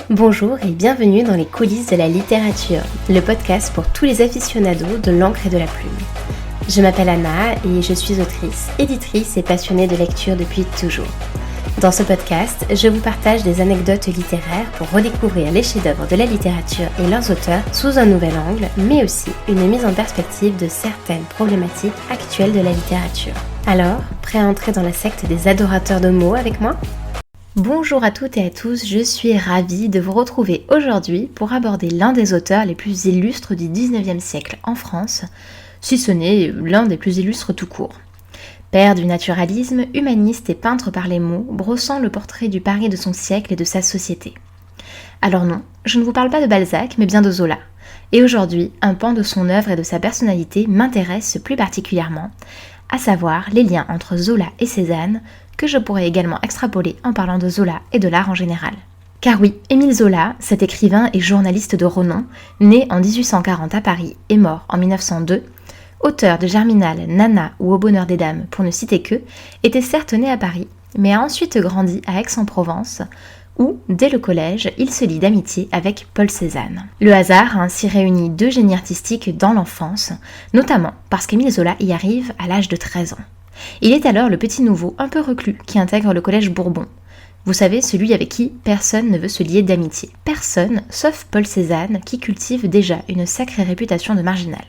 Bonjour et bienvenue dans les coulisses de la littérature, le podcast pour tous les aficionados de l'encre et de la plume. Je m'appelle Anna et je suis autrice, éditrice et passionnée de lecture depuis toujours. Dans ce podcast, je vous partage des anecdotes littéraires pour redécouvrir les chefs-d'œuvre de la littérature et leurs auteurs sous un nouvel angle, mais aussi une mise en perspective de certaines problématiques actuelles de la littérature. Alors, prêt à entrer dans la secte des adorateurs de mots avec moi ? Bonjour à toutes et à tous, je suis ravie de vous retrouver aujourd'hui pour aborder l'un des auteurs les plus illustres du 19e siècle en France, si ce n'est l'un des plus illustres tout court. Père du naturalisme, humaniste et peintre par les mots, brossant le portrait du Paris de son siècle et de sa société. Alors non, je ne vous parle pas de Balzac, mais bien de Zola. Et aujourd'hui, un pan de son œuvre et de sa personnalité m'intéresse plus particulièrement, à savoir les liens entre Zola et Cézanne, que je pourrais également extrapoler en parlant de Zola et de l'art en général. Car oui, Émile Zola, cet écrivain et journaliste de renom, né en 1840 à Paris et mort en 1902, auteur de Germinal, Nana ou Au bonheur des dames, pour ne citer que, était certes né à Paris, mais a ensuite grandi à Aix-en-Provence, où, dès le collège, il se lie d'amitié avec Paul Cézanne. Le hasard a ainsi réuni deux génies artistiques dans l'enfance, notamment parce qu'Émile Zola y arrive à l'âge de 13 ans. Il est alors le petit nouveau un peu reclus qui intègre le collège Bourbon. Vous savez, celui avec qui personne ne veut se lier d'amitié. Personne, sauf Paul Cézanne, qui cultive déjà une sacrée réputation de marginal.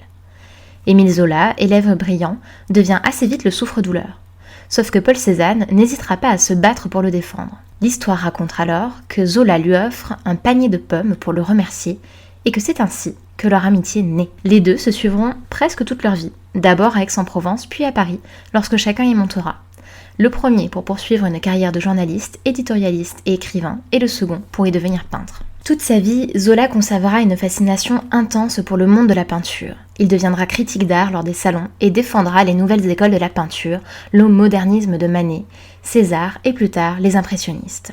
Émile Zola, élève brillant, devient assez vite le souffre-douleur. Sauf que Paul Cézanne n'hésitera pas à se battre pour le défendre. L'histoire raconte alors que Zola lui offre un panier de pommes pour le remercier et que c'est ainsi que leur amitié naît. Les deux se suivront presque toute leur vie, d'abord à Aix-en-Provence puis à Paris, lorsque chacun y montera. Le premier pour poursuivre une carrière de journaliste, éditorialiste et écrivain, et le second pour y devenir peintre. Toute sa vie, Zola conservera une fascination intense pour le monde de la peinture. Il deviendra critique d'art lors des salons et défendra les nouvelles écoles de la peinture, le modernisme de Manet, César et plus tard les impressionnistes.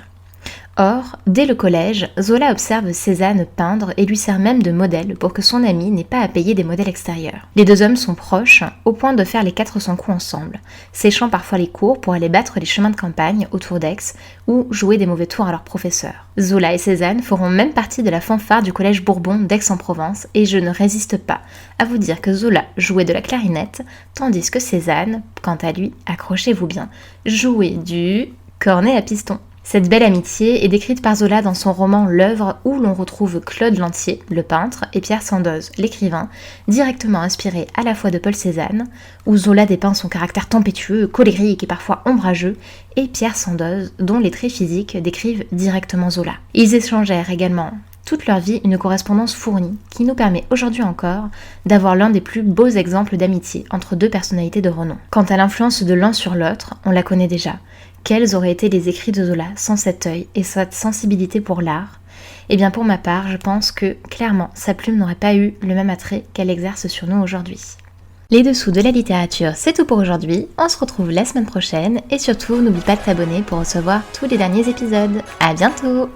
Or, dès le collège, Zola observe Cézanne peindre et lui sert même de modèle pour que son ami n'ait pas à payer des modèles extérieurs. Les deux hommes sont proches, au point de faire les 400 coups ensemble, séchant parfois les cours pour aller battre les chemins de campagne autour d'Aix ou jouer des mauvais tours à leurs professeurs. Zola et Cézanne feront même partie de la fanfare du collège Bourbon d'Aix-en-Provence et je ne résiste pas à vous dire que Zola jouait de la clarinette, tandis que Cézanne, quant à lui, accrochez-vous bien, jouait du cornet à piston. Cette belle amitié est décrite par Zola dans son roman L'œuvre où l'on retrouve Claude Lantier, le peintre, et Pierre Sandoz, l'écrivain, directement inspiré à la fois de Paul Cézanne, où Zola dépeint son caractère tempétueux, colérique et parfois ombrageux, et Pierre Sandoz, dont les traits physiques décrivent directement Zola. Ils échangèrent également toute leur vie une correspondance fournie qui nous permet aujourd'hui encore d'avoir l'un des plus beaux exemples d'amitié entre deux personnalités de renom. Quant à l'influence de l'un sur l'autre, on la connaît déjà. Quels auraient été les écrits de Zola sans cet œil et cette sensibilité pour l'art ? Eh bien pour ma part, je pense que clairement sa plume n'aurait pas eu le même attrait qu'elle exerce sur nous aujourd'hui. Les dessous de la littérature, c'est tout pour aujourd'hui. On se retrouve la semaine prochaine et surtout n'oublie pas de t'abonner pour recevoir tous les derniers épisodes. À bientôt!